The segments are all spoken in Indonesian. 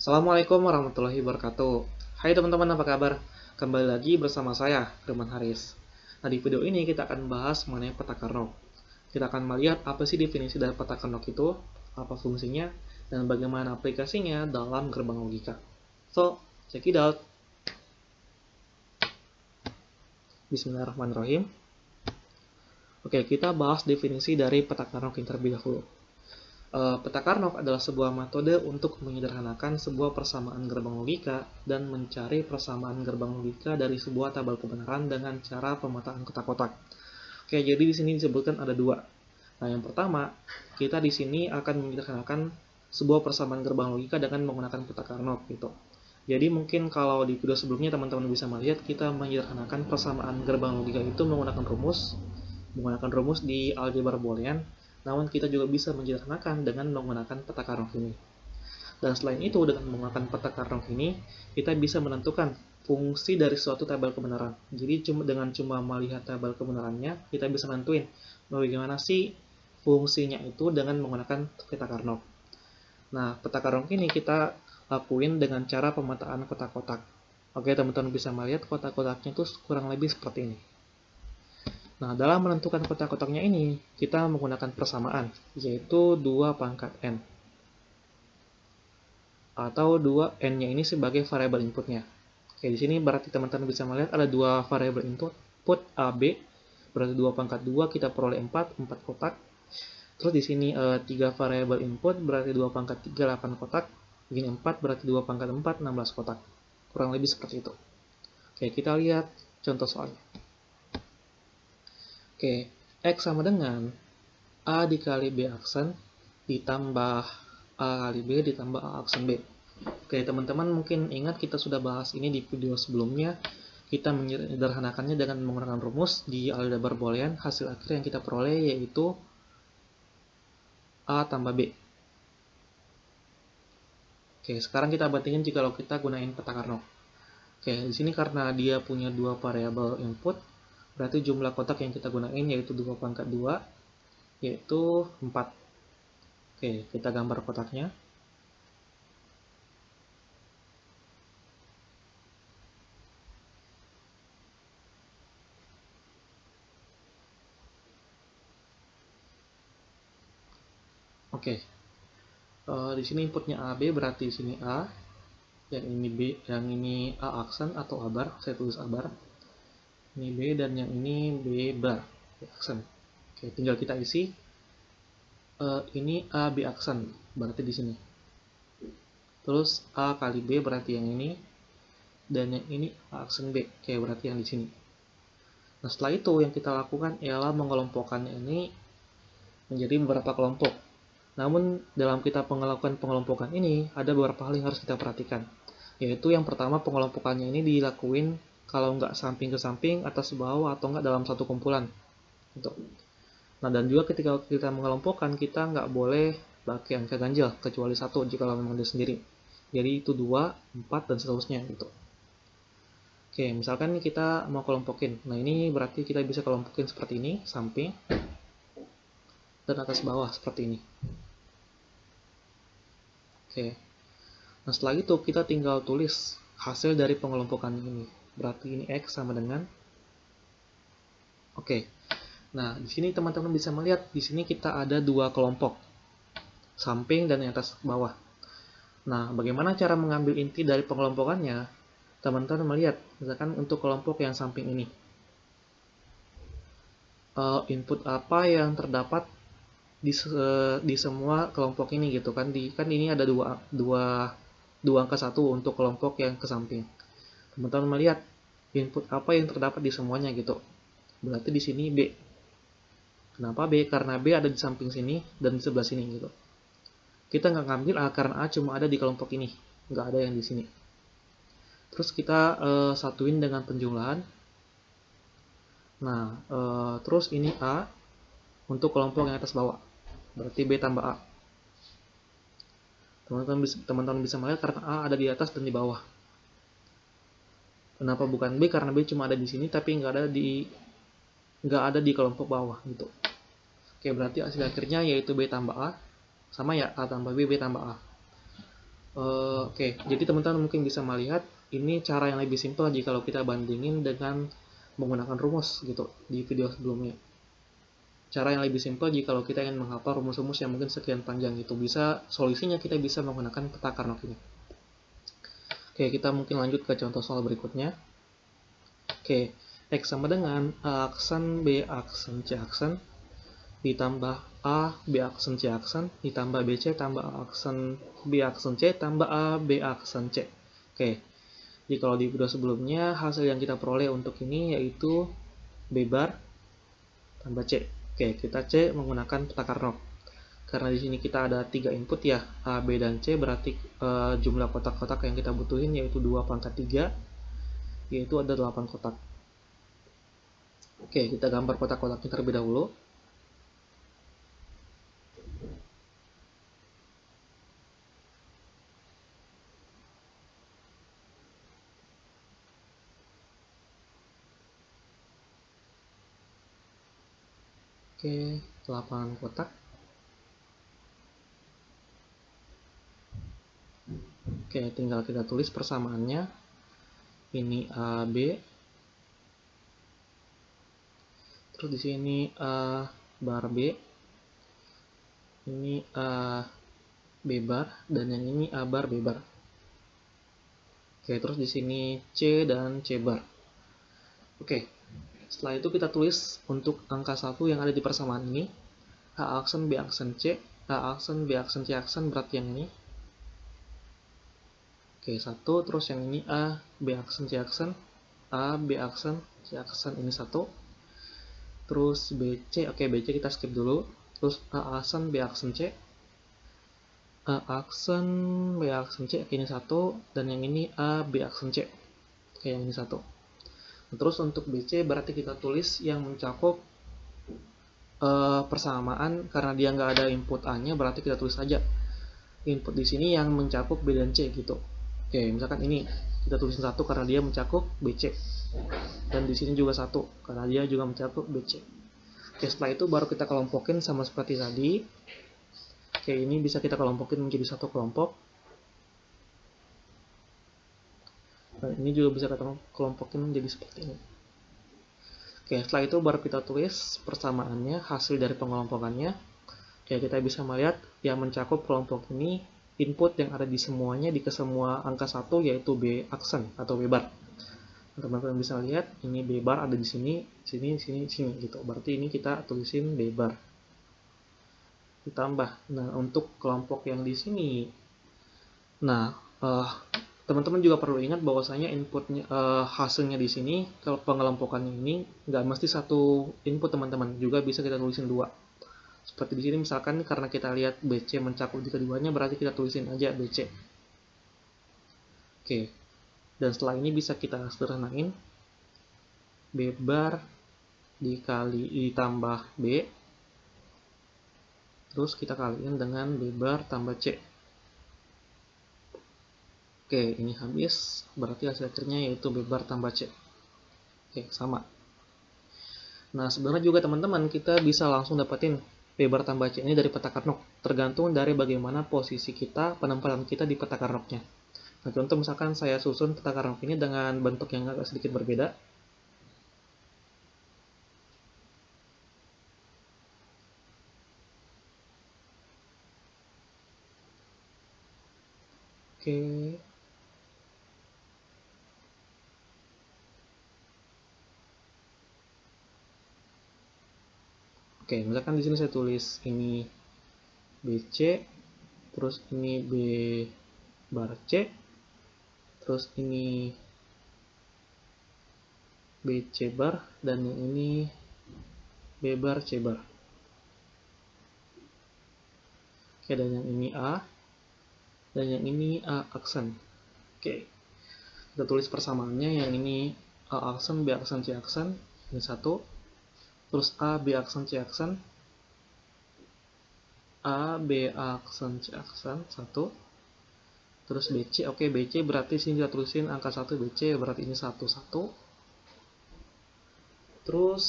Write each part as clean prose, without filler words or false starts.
Assalamualaikum warahmatullahi wabarakatuh. Hai teman-teman, apa kabar? Kembali lagi bersama saya, Firman Haris. Nah, di video ini kita akan bahas mengenai peta Carnot. Kita akan melihat apa sih definisi dari peta Carnot itu, apa fungsinya, dan bagaimana aplikasinya dalam gerbang logika. So, check it out. Bismillahirrahmanirrahim. Oke, kita bahas definisi dari peta Carnot terlebih dahulu. Peta Carnot adalah sebuah metode untuk menyederhanakan sebuah persamaan gerbang logika dan mencari persamaan gerbang logika dari sebuah tabel kebenaran dengan cara pemetaan kotak-kotak. Oke, jadi di sini disebutkan ada dua. Nah, yang pertama, kita di sini akan menyederhanakan sebuah persamaan gerbang logika dengan menggunakan peta Carnot gitu. Jadi mungkin kalau di video sebelumnya teman-teman bisa melihat kita menyederhanakan persamaan gerbang logika itu menggunakan rumus di aljabar boolean. Namun kita juga bisa menyederhanakan dengan menggunakan peta Carnot ini. Dan selain itu, dengan menggunakan peta Carnot ini, kita bisa menentukan fungsi dari suatu tabel kebenaran. Jadi dengan cuma melihat tabel kebenarannya, kita bisa nentuin bagaimana sih fungsinya itu dengan menggunakan peta Carnot. Nah, peta Carnot ini kita lakuin dengan cara pemetaan kotak-kotak. Oke, teman-teman bisa melihat kotak-kotaknya itu kurang lebih seperti ini. Nah, dalam menentukan kotak-kotaknya ini, kita menggunakan persamaan, yaitu 2 pangkat n. Atau 2 n-nya ini sebagai variabel inputnya. Oke, di sini berarti teman-teman bisa melihat ada 2 variabel input A, B. Berarti 2 pangkat 2 kita peroleh 4 kotak. Terus di sini 3 variabel input berarti 2 pangkat 3, 8 kotak. Begini 4 berarti 2 pangkat 4, 16 kotak. Kurang lebih seperti itu. Oke, kita lihat contoh soalnya. Oke, X sama dengan A dikali B aksen ditambah A kali B ditambah A aksen B. Oke, teman-teman mungkin ingat kita sudah bahas ini di video sebelumnya. Kita menyederhanakannya dengan menggunakan rumus di aljabar boolean. Hasil akhir yang kita peroleh yaitu A tambah B. Oke, sekarang kita bandingin jika kita gunain peta Carnot. Oke, di sini karena dia punya 2 variabel input, berarti jumlah kotak yang kita gunain yaitu 2 pangkat 2, yaitu 4. Oke, kita gambar kotaknya. Oke, di sini inputnya A, B, berarti di sini A, yang ini B, yang ini A aksen atau A bar, saya tulis A bar. Ini B dan yang ini B bar, B aksen. Oke, tinggal kita isi. Ini A, B aksen, berarti di sini. Terus A kali B berarti yang ini, dan yang ini A aksen B, oke, berarti yang di sini. Nah, setelah itu yang kita lakukan ialah mengelompokkannya ini menjadi beberapa kelompok. Namun dalam kita melakukan pengelompokan ini ada beberapa hal yang harus kita perhatikan. Yaitu yang pertama, pengelompokannya ini dilakuin kalau nggak samping ke samping, atas ke bawah, atau nggak dalam satu kumpulan. Gitu. Nah, dan juga ketika kita mengelompokkan, kita nggak boleh pakai angka ganjil, kecuali 1 jika memang dia sendiri. Jadi itu 2, 4, dan seterusnya. Gitu. Oke, misalkan nih kita mau kelompokin. Nah, ini berarti kita bisa kelompokin seperti ini, samping, dan atas bawah seperti ini. Oke. Nah, setelah itu kita tinggal tulis hasil dari pengelompokan ini. Berarti ini X sama dengan Oke. Nah, di sini teman-teman bisa melihat di sini kita ada 2 kelompok. Samping dan yang atas bawah. Nah, bagaimana cara mengambil inti dari pengelompokannya? Teman-teman melihat, misalkan untuk kelompok yang samping ini. Input apa yang terdapat di semua kelompok ini gitu kan? Kan ini ada dua angka 1 untuk kelompok yang ke samping. Teman-teman melihat input apa yang terdapat di semuanya gitu. Berarti di sini B. Kenapa B? Karena B ada di samping sini dan di sebelah sini gitu. Kita nggak ngambil A karena A cuma ada di kelompok ini, nggak ada yang di sini. Terus kita satuin dengan penjumlahan. Nah, terus ini A untuk kelompok yang atas bawah. Berarti B tambah A. Teman-teman bisa melihat karena A ada di atas dan di bawah. Kenapa bukan B? Karena B cuma ada di sini tapi nggak ada di kelompok bawah gitu. Oke, berarti hasil akhirnya yaitu B tambah A sama ya A tambah B, B tambah A. Oke, jadi teman-teman mungkin bisa melihat ini cara yang lebih simpel jika kita bandingin dengan menggunakan rumus gitu di video sebelumnya. Cara yang lebih simpel jika kita ingin menghafal rumus-rumus yang mungkin sekian panjang itu, bisa solusinya kita bisa menggunakan peta Carnot ini. Oke, kita mungkin lanjut ke contoh soal berikutnya. Oke, X sama dengan A aksen, B aksen, C aksen, ditambah A, B aksen, C aksen, ditambah BC, tambah A aksen, B aksen, C, tambah A, B aksen, C. Oke, jadi kalau di video sebelumnya, hasil yang kita peroleh untuk ini yaitu B bar tambah C. Oke, kita C menggunakan peta Carnot. Karena di sini kita ada 3 input ya, A, B, dan C, berarti jumlah kotak-kotak yang kita butuhin yaitu 2 pangkat 3, yaitu ada 8 kotak. Oke, kita gambar kotak-kotaknya terlebih dahulu. Oke, 8 kotak. Oke, tinggal kita tulis persamaannya. Ini A, B. Terus di sini A bar B. Ini A B bar dan yang ini A bar B bar. Oke, terus di sini C dan C bar. Oke. Setelah itu kita tulis untuk angka 1 yang ada di persamaan ini. A aksen, B aksen, C. A aksen, B aksen, C aksen berarti yang ini. Oke, 1. Terus yang ini A, B aksen, C aksen. A, B aksen, C aksen ini 1. Terus BC, oke BC kita skip dulu. Terus A aksen, B aksen, C. A aksen, B aksen, C, oke ini 1. Dan yang ini A, B aksen, C. Oke, yang ini 1. Terus untuk BC berarti kita tulis yang mencakup persamaan, karena dia nggak ada input A-nya, berarti kita tulis aja input di sini yang mencakup B dan C gitu. Oke, misalkan ini kita tulisin 1 karena dia mencakup BC, dan di sini juga 1 karena dia juga mencakup BC. Oke, setelah itu baru kita kelompokin sama seperti tadi. Oke, ini bisa kita kelompokin menjadi satu kelompok. Dan ini juga bisa kita kelompokin menjadi seperti ini. Oke, setelah itu baru kita tulis persamaannya, hasil dari pengelompokannya. Oke, kita bisa melihat yang mencakup kelompok ini input yang ada di semuanya di kesemua angka 1 yaitu B aksen atau B bar. Teman-teman bisa lihat ini B bar ada di sini, sini, sini, sini gitu. Berarti ini kita tulisin B bar. Ditambah. Nah, untuk kelompok yang di sini. Nah, teman-teman juga perlu ingat bahwasanya inputnya hasilnya di sini kalau pengelompokannya ini nggak mesti satu input teman-teman, juga bisa kita tulisin 2. Seperti di sini misalkan karena kita lihat BC mencakup di keduanya, berarti kita tulisin aja BC. Oke. Dan setelah ini bisa kita sederhanain. B bar ditambah B. Terus kita kaliin dengan B bar tambah C. Oke, ini habis. Berarti hasil akhirnya yaitu B bar tambah C. Oke, sama. Nah, sebenarnya juga teman-teman kita bisa langsung dapetin B bar tambah C ini dari peta Carnot, tergantung dari bagaimana posisi kita, penempatan kita di peta Carnotnya. Nah, contoh misalkan saya susun peta Carnot ini dengan bentuk yang agak sedikit berbeda. Oke. Oke, misalkan di sini saya tulis ini BC, terus ini B bar C, terus ini BC bar, dan yang ini B bar C bar. Oke, dan yang ini A, dan yang ini A aksen. Oke, kita tulis persamaannya, yang ini A aksen, B aksen, C aksen, ini 1. Terus A, B aksen, C aksen, A, B aksen, C aksen, 1. Terus BC, oke BC berarti sini kita tulisin angka 1 BC, berarti ini 1, 1. Terus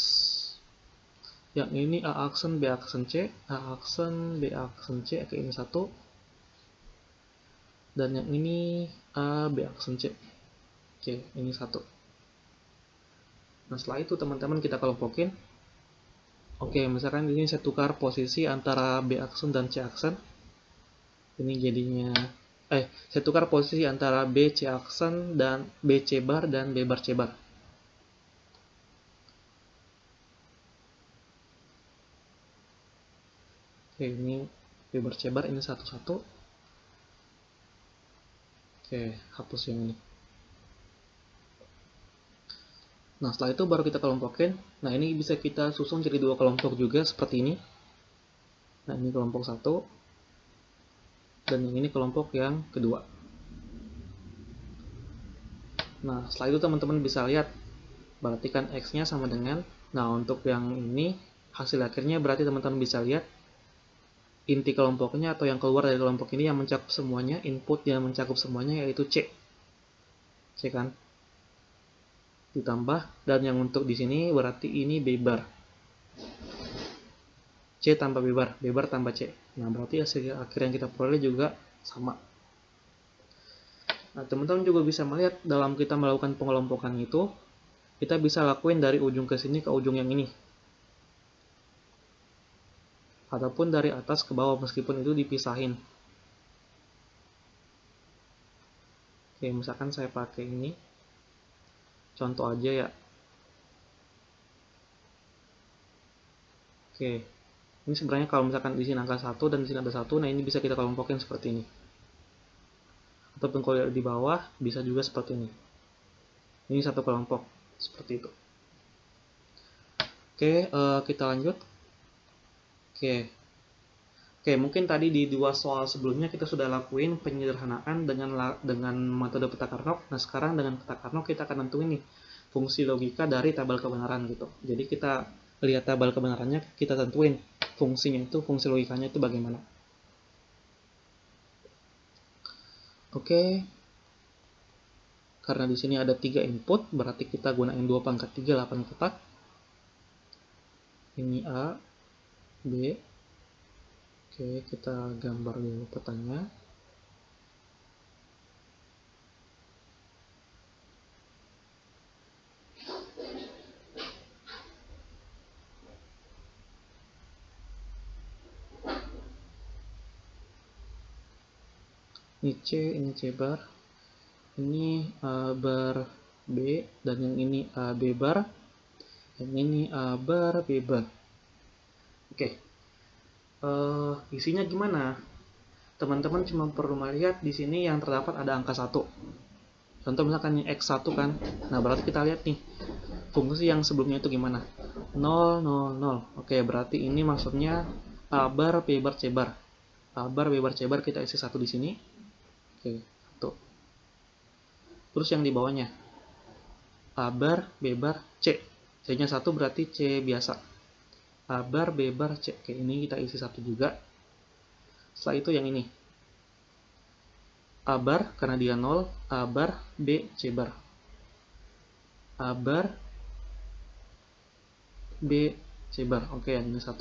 yang ini A aksen, B aksen, C, A aksen, B aksen, C, oke ini 1. Dan yang ini A, B aksen C. Oke, ini 1. Nah, setelah itu teman-teman kita kelompokin. Oke, misalkan ini saya tukar posisi antara B aksen dan C aksen. Ini jadinya saya tukar posisi antara B C aksen dan B C bar dan B bar C bar. Oke, ini B bar C bar, ini satu-satu. Oke, hapus yang ini. Nah, setelah itu baru kita kelompokin. Nah, ini bisa kita susun jadi 2 kelompok juga seperti ini. Nah, ini kelompok 1. Dan yang ini kelompok yang kedua. Nah, setelah itu teman-teman bisa lihat. Berarti kan X-nya sama dengan. Nah, untuk yang ini, hasil akhirnya berarti teman-teman bisa lihat. Inti kelompoknya atau yang keluar dari kelompok ini yang mencakup semuanya. Input yang mencakup semuanya yaitu C. C kan? Ditambah, dan yang untuk di sini berarti ini B bar. C tambah B bar tambah C. Nah, berarti hasil akhir yang kita peroleh juga sama. Nah, teman-teman juga bisa melihat dalam kita melakukan pengelompokan itu, kita bisa lakuin dari ujung ke sini ke ujung yang ini. Ataupun dari atas ke bawah meskipun itu dipisahin. Oke, misalkan saya pakai ini. Contoh aja ya. Oke. Ini sebenarnya kalau misalkan di sini angka 1 dan di sini ada 1, nah ini bisa kita kelompokin seperti ini. Ataupun kalau di bawah bisa juga seperti ini. Ini satu kelompok seperti itu. Oke, kita lanjut. Oke, mungkin tadi di 2 soal sebelumnya kita sudah lakuin penyederhanaan dengan metode peta Karnaugh. Nah, sekarang dengan peta Karnaugh kita akan nentuin nih fungsi logika dari tabel kebenaran gitu. Jadi kita lihat tabel kebenarannya, kita tentuin fungsinya itu, fungsi logikanya itu bagaimana. Oke. Karena di sini ada 3 input, berarti kita gunain 2 pangkat 3, 8 kotak. Ini A, B. Oke, kita gambar dulu petanya. Ini C bar. Ini A bar B, dan yang ini A B bar. Yang ini A bar B bar. Oke. Isinya gimana? Teman-teman cuma perlu melihat di sini yang terdapat ada angka 1. Contoh misalkan X1 kan. Nah, berarti kita lihat nih fungsi yang sebelumnya itu gimana. 0, 0, 0. Oke, berarti ini maksudnya A bar B bar C bar. A bar B bar C bar kita isi 1 di sini. Oke, 1. Terus yang di bawahnya A bar B bar C. C-nya 1 berarti C biasa. A bar B bar C. Oke, ini kita isi 1 juga. Setelah itu yang ini. A bar karena dia 0, A bar B C bar. A bar B C bar. Oke, yang ini 1.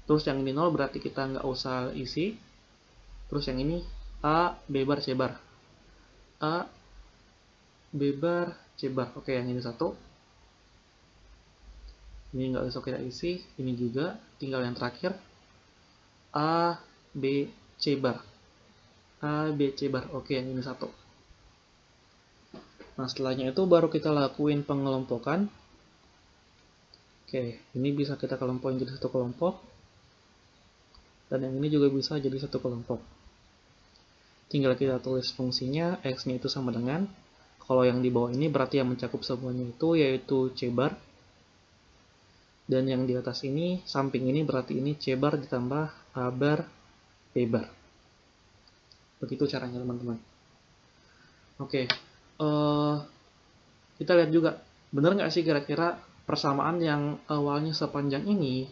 Terus yang ini 0 berarti kita nggak usah isi. Terus yang ini A B bar C bar. A B bar C bar. Oke, yang ini 1. Ini nggak usah kita isi. Ini juga. Tinggal yang terakhir A B C bar. A B C bar. Oke, yang ini 1. Nah, setelahnya itu baru kita lakuin pengelompokan. Oke, ini bisa kita kelompokin jadi satu kelompok. Dan yang ini juga bisa jadi satu kelompok. Tinggal kita tulis fungsinya, X-nya itu sama dengan, kalau yang di bawah ini berarti yang mencakup semuanya itu yaitu C bar. Dan yang di atas ini, samping ini berarti ini C bar ditambah A bar B bar. Begitu caranya teman-teman. Oke, kita lihat juga, benar nggak sih kira-kira persamaan yang awalnya sepanjang ini,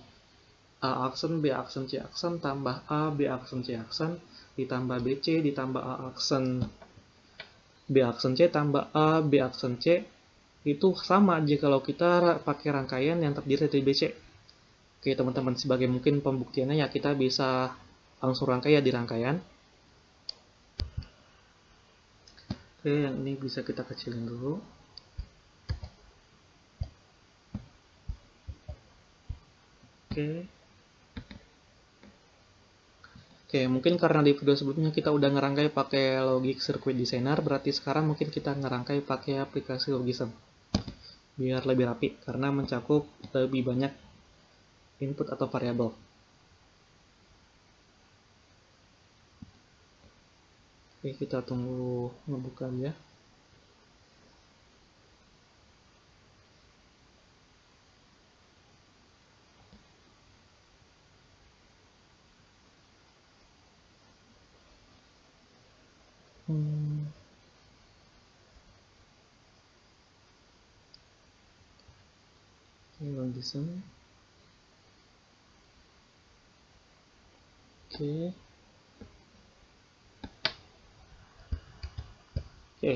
A aksen, B aksen, C aksen, tambah A, B aksen, C aksen, ditambah BC, ditambah A aksen, B aksen C, tambah A, B aksen C, itu sama aja kalau kita pakai rangkaian yang terdiri dari BC. Oke teman-teman, sebagai mungkin pembuktiannya ya kita bisa langsung rangkai ya di rangkaian. Oke, yang ini bisa kita kecilin dulu. Oke. Oke, mungkin karena di video sebelumnya kita udah ngerangkai pakai Logic Circuit Designer, berarti sekarang mungkin kita ngerangkai pakai aplikasi Logism. Biar lebih rapi, karena mencakup lebih banyak input atau variabel. Oke, kita tunggu ngebuka ya. Logism. Oke. Oke.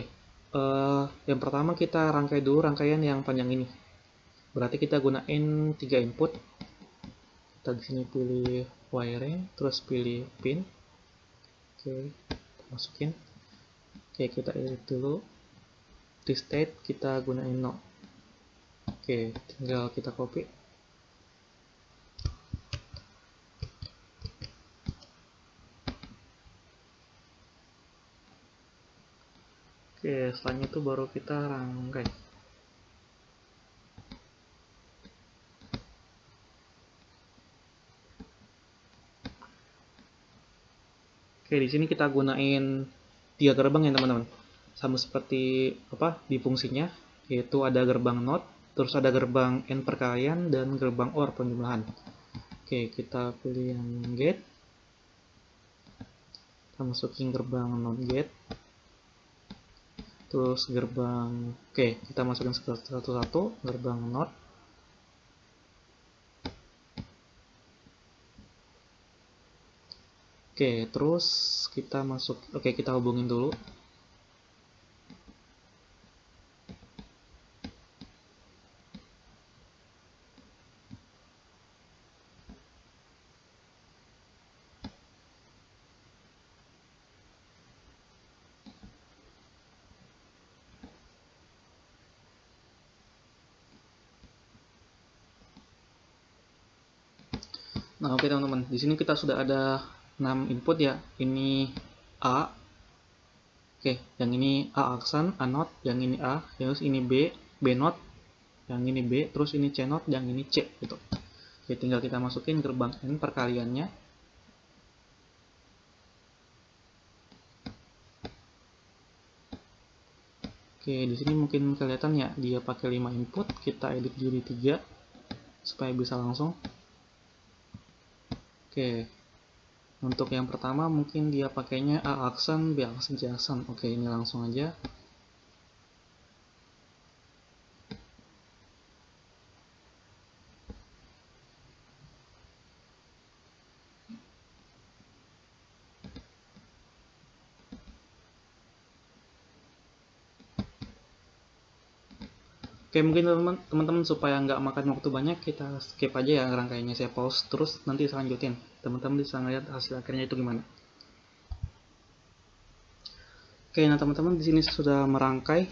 Yang pertama kita rangkai dulu rangkaian yang panjang ini. Berarti kita gunain 3 input. Kita di sini pilih wiring, terus pilih pin. Oke, masukin. Oke, kita edit dulu. Di state kita gunain no. Oke, tinggal kita copy. Oke, selanjutnya itu baru kita rangkai. Oke, di sini kita gunain 3 gerbang ya teman-teman. Sama seperti apa di fungsinya, yaitu ada gerbang NOT, terus ada gerbang N perkalian dan gerbang OR penjumlahan. Oke, kita pilih yang gate. Kita masukin gerbang NOT gate. Terus gerbang, oke, kita masukin satu-satu gerbang NOT. Oke, terus kita masuk, oke, kita hubungin dulu. Nah, oke teman-teman, di sini kita sudah ada 6 input ya. Ini A. Oke, yang ini A aksen, A not, yang ini A, terus ini B, B not, yang ini B, terus ini C not, yang ini C gitu. Oke, tinggal kita masukin gerbang N perkaliannya. Oke, di sini mungkin kelihatan ya, dia pakai 5 input, kita edit jadi 3 supaya bisa langsung. Oke, untuk yang pertama mungkin dia pakainya A aksen, B aksen, C aksen. Oke, ini langsung aja. Oke, mungkin teman-teman supaya nggak makan waktu banyak, kita skip aja ya rangkaiannya, saya pause terus nanti saya lanjutin. Teman-teman bisa ngeliat hasil akhirnya itu gimana. Oke, nah teman-teman di sini sudah merangkai.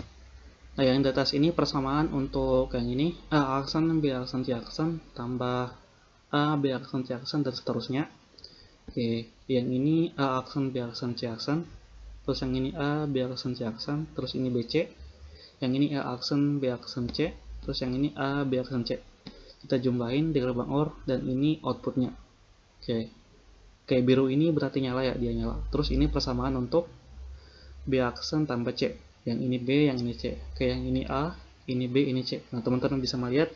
Nah, yang di atas ini persamaan untuk yang ini A aksen, B aksen, C aksen, tambah A, B aksen, C aksen, dan seterusnya. Oke, yang ini A aksen, B aksen, C aksen, terus yang ini A, B aksen, C aksen, terus ini BC, yang ini A aksen, B aksen, C, terus yang ini A, B aksen, C. Kita jumlahin di gerbang OR, dan ini outputnya. Oke, kayak biru ini berarti nyala ya, dia nyala. Terus ini persamaan untuk B aksen tambah C. Yang ini B, yang ini C. Kayak yang ini A, ini B, ini C. Nah, teman-teman bisa melihat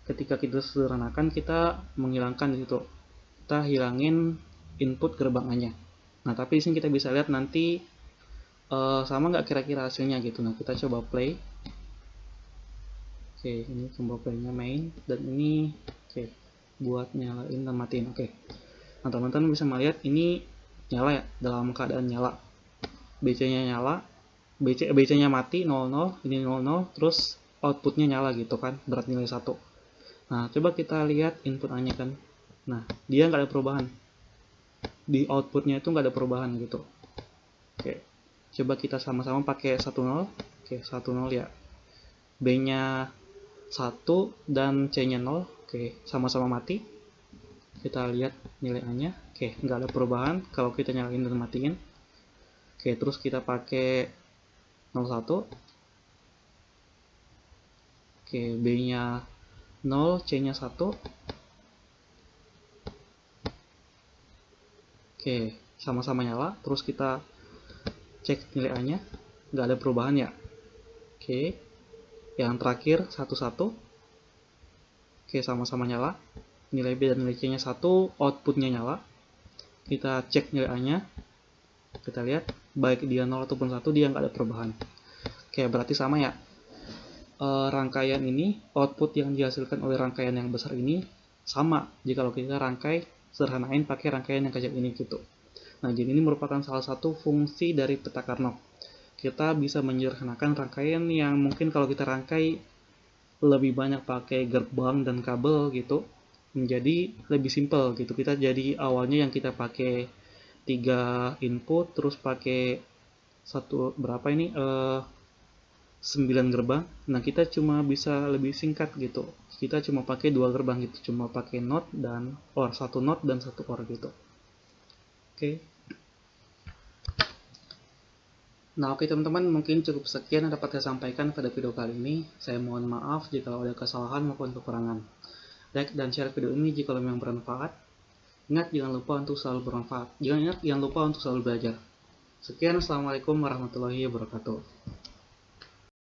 ketika kita sederhanakan, kita menghilangkan di situ. Kita hilangin input gerbang A-nya. Nah, tapi di sini kita bisa lihat nanti sama nggak kira-kira hasilnya gitu. Nah, kita coba play. Oke, ini tombol play-nya main, dan ini oke buat nyalain dan matiin. Oke. Nah, teman-teman bisa melihat ini nyala ya, dalam keadaan nyala. BC-nya nyala, BC-nya mati 00, ini 00, terus outputnya nyala gitu kan, berat nilai 1. Nah, coba kita lihat input A-nya kan. Nah, dia nggak ada perubahan. Di outputnya itu nggak ada perubahan gitu. Oke. Coba kita sama-sama pakai 10. Oke, 10 ya. B-nya 1 dan C-nya 0. Oke, sama-sama mati. Kita lihat nilai A-nya. Oke, nggak ada perubahan kalau kita nyalain dan matiin. Oke, terus kita pakai 01. Oke, B-nya 0, C-nya 1. Oke, sama-sama nyala. Terus kita cek nilai A-nya. Nggak ada perubahan ya. Oke, yang terakhir 11. Oke, sama-sama nyala. Nilai B dan nilai C-nya 1, outputnya nyala. Kita cek nilai A-nya. Kita lihat, baik dia 0 ataupun 1, dia nggak ada perubahan. Oke, berarti sama ya. Rangkaian ini, output yang dihasilkan oleh rangkaian yang besar ini sama jika kita rangkai sederhanain pakai rangkaian yang kecil ini gitu. Nah, jadi ini merupakan salah satu fungsi dari peta Carnot. Kita bisa menyederhanakan rangkaian yang mungkin kalau kita rangkai lebih banyak pakai gerbang dan kabel gitu, menjadi lebih simple gitu. Kita jadi awalnya yang kita pakai 3 input, terus pakai satu berapa ini 9 gerbang. Nah, kita cuma bisa lebih singkat gitu. Kita cuma pakai 2 gerbang gitu, cuma pakai NOT dan OR, 1 NOT dan 1 OR gitu. Oke. Nah, oke teman-teman, mungkin cukup sekian yang dapat saya sampaikan pada video kali ini. Saya mohon maaf jika ada kesalahan maupun kekurangan. Like dan share video ini jika memang bermanfaat. Ingat, jangan lupa untuk selalu bermanfaat. Jangan lupa untuk selalu belajar. Sekian, assalamualaikum warahmatullahi wabarakatuh.